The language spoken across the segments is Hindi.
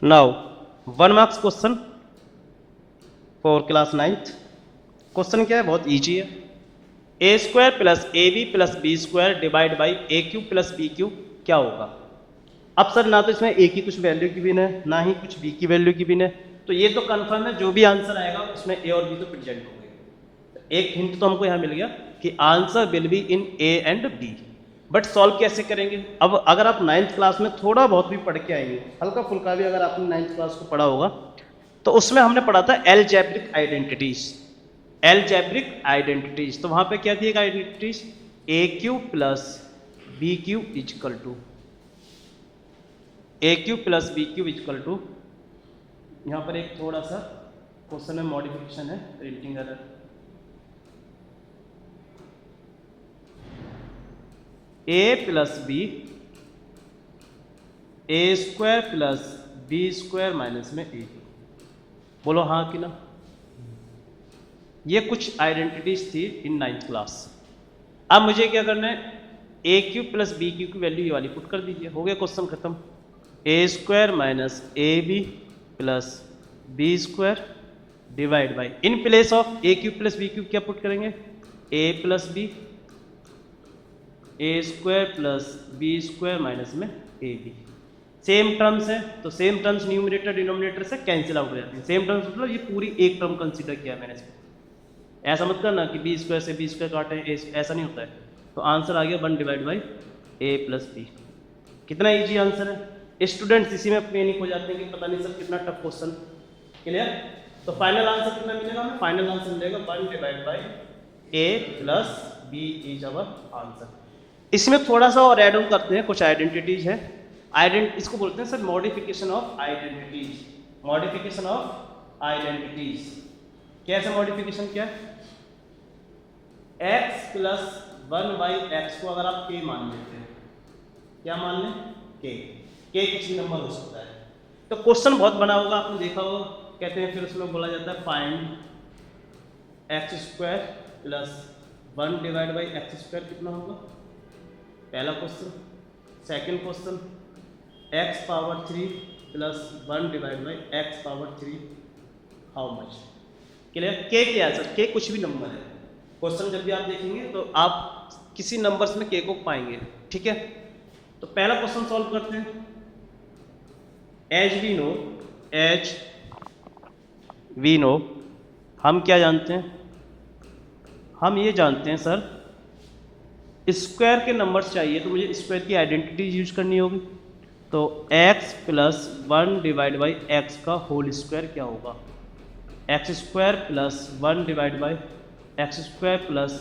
Now 1 marks question for class 9th। Question क्या है, बहुत ईजी है। A square plus a b plus b square divide by a cube plus b cube क्या होगा। अब सर ना तो इसमें ए की कुछ वैल्यू गिवन है, ना ही कुछ बी की वैल्यू गिवन है, तो ये तो कंफर्म है जो भी आंसर आएगा उसमें ए और बी तो प्रेजेंट होंगे। एक हिंट तो हमको यहाँ मिल गया कि answer will be in A and B. But solve कैसे करेंगे। अब अगर आप 9th क्लास में थोड़ा बहुत भी पढ़ के आएंगे, हल्का फुल्का भी अगर आपने 9th क्लास को पढ़ा होगा, तो उसमें हमने पढ़ा था एलजेब्रिक आइडेंटिटीज। एलजेब्रिक आइडेंटिटीज, तो वहां पे क्या थी एक identities, a cube plus b cube equal to a cube plus b cube equal to, यहाँ पर एक थोड़ा सा क्वेश्चन में मॉडिफिकेशन है, printing error. A plus b a square plus b square minus में ए। बोलो हाँ कि ना। ये कुछ आइडेंटिटीज थी इन 9th क्लास। अब मुझे क्या करना है, a cube plus b cube की वैल्यू ये वाली पुट कर दीजिए, हो गया क्वेश्चन खत्म। A square minus a b plus b square divide by, in place of a cube plus b cube क्या पुट करेंगे, a plus b, a square plus b square minus में ए बी। सेम टर्म्स है तो सेम टर्म्स न्यूमरेटर डिनोमिनेटर से कैंसिल आउट हो जाती है। सेम टर्म्स मतलब ये पूरी एक टर्म कंसीडर किया मैंने इसमें। ऐसा मत करना कि बी स्क्वायर से बी स्क्वायर काटे, ऐसा नहीं होता है। तो आंसर आ गया 1 divide by A plus B. कितना इजी आंसर है। स्टूडेंट्स इसी में पैनिक हो जाते हैं कि पता नहीं सर कितना टफ क्वेश्चन। क्लियर। तो फाइनल आंसर कितना मिलेगा हमें, फाइनल आंसर मिलेगा 1 divide by A plus B is our answer. इसमें थोड़ा सा और एड ऑन करते हैं, कुछ आइडेंटिटीज है। इसको बोलते हैं sir modification of identities. Modification of identities कैसे मॉडिफिकेशन, क्या x प्लस 1 बाई एक्स को अगर आप k मान लेते हैं, क्या मान लें, k किसी भी नंबर हो सकता है। तो क्वेश्चन बहुत बना होगा, आपने देखा होगा, कहते हैं फिर उसमें बोला जाता है find x square plus 1 divide by x square कितना होगा, पहला question. Second question x power 3 plus 1 divide by x power 3 how much. Clear. के क्या है सर, के कुछ भी नंबर है। क्वेश्चन जब भी आप देखेंगे तो आप किसी नंबर्स में के को पाएंगे, ठीक है। तो पहला क्वेश्चन सॉल्व करते हैं। एज वी नो, हम क्या जानते हैं, हम ये जानते हैं सर स्क्वायर के नंबर्स चाहिए तो मुझे स्क्वायर की आइडेंटिटी यूज करनी होगी। तो x plus 1 divide by x का होल स्क्वायर क्या होगा, x square plus 1 divide by x square plus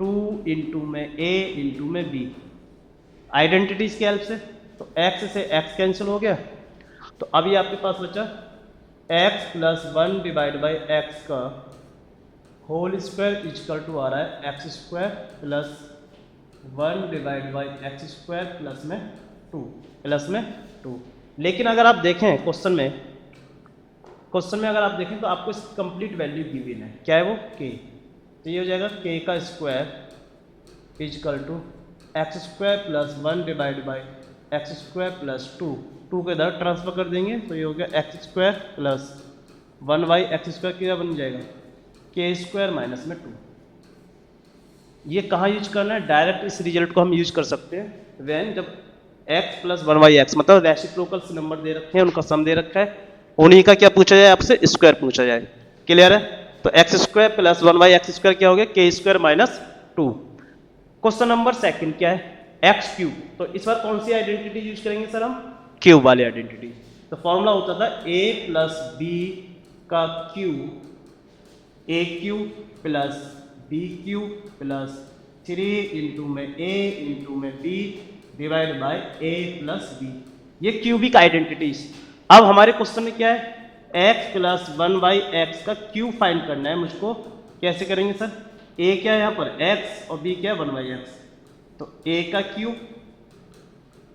2 into में a इंटू में b। आइडेंटिटीज की हेल्प से तो x से x कैंसिल हो गया, तो अभी आपके पास बचा x plus 1 divide by x का होल स्क्वायर इजकल टू आ रहा है x square plus 1 divide by x square plus में 2। लेकिन अगर आप देखें क्वेश्चन में अगर आप देखें तो आपको इसकी कंप्लीट वैल्यू गिवन है, क्या है वो, k। तो ये हो जाएगा k का square equal to X square plus 1 divide by x square plus 2 को इधर ट्रांसफर कर देंगे तो ये हो गया x square plus 1 by x square क्या बन जाएगा, k स्क्वायर माइनस में 2। ये कहाँ यूज करना है, डायरेक्ट इस रिजल्ट को हम यूज कर सकते हैं व्हेन जब x प्लस 1 बाई एक्स, मतलब रेसिप्रोकल्स नंबर दे रखे हैं, उनका सम दे रखा है, उन्हीं का क्या पूछा जाए आपसे, स्क्वायर पूछा जाए। क्लियर है। तो x square plus 1 by x square क्या हो गया, k square minus 2। Question number second क्या है, एक्स क्यूब। तो इस बार कौन सी आइडेंटिटी यूज करेंगे सर हम, क्यूब वाली आइडेंटिटी। तो फॉर्मूला होता था a प्लस बी का cube, a cube plus b cube plus 3 into में a इंटू में b divide by a plus b। ये क्यूबिक आइडेंटिटीज। अब हमारे क्वेश्चन में क्या है, x प्लस 1 बाई एक्स का क्यूब फाइंड करना है मुझको। कैसे करेंगे सर, a क्या है यहाँ पर x और b क्या है 1 बाई एक्स। तो a का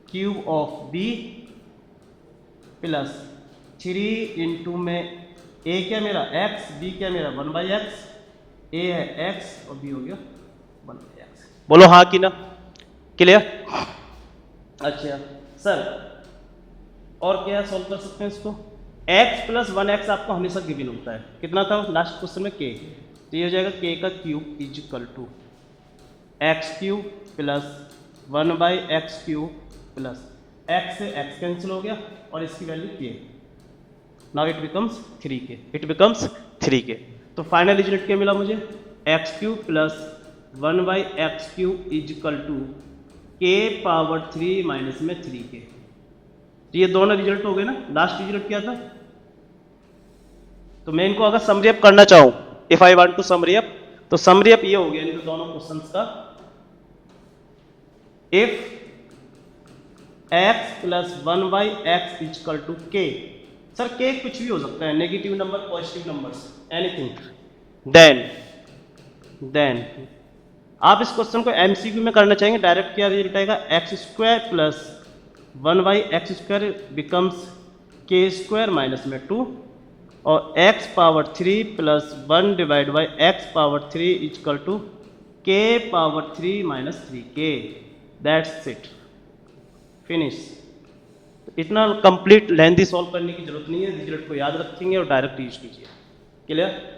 cube of b plus 3 into में a क्या मेरा x, b क्या मेरा 1 बाई एक्स, a है x और b हो गया 1 बाई एक्स। बोलो हाँ कि ना। क्लियर। अच्छा सर और क्या सॉल्व कर सकते हैं इसको, x प्लस 1x आपको हमेशा गिवन होता है, कितना था लास्ट क्वेश्चन में k, तो ये हो जाएगा k का cube is equal to X cube plus 1/x cube plus x से x कैंसिल हो गया और इसकी value k, now it becomes 3k, it becomes 3k। तो फाइनल रिजल्ट क्या मिला मुझे, X cube plus 1/x cube is equal to k power 3 minus में 3k। तो ये दोनों रिजल्ट हो गए ना। लास्ट रिजल्ट क्या था, तो मैं इनको अगर समरी अप करना चाहूं, if I want to summary up, तो समरी अप ये हो गया इन दोनों क्वेश्चंस का, if x plus 1/x is equal to k, sir k कुछ भी हो सकता है, negative number, positive numbers, anything, then आप इस क्वेश्चन को एमसीक्यू में करना चाहेंगे, डायरेक्ट क्या रिजल्ट आएगा, X square plus 1/x square becomes k square minus में 2 और x power 3 plus 1 divide by x power 3 is equal to k power 3 minus 3k, that's it, finish. इतना कंप्लीट लेंथी सॉल्व करने की जरूरत नहीं है, रिजल्ट को याद रखेंगे और डायरेक्ट यूज कीजिए। क्लियर।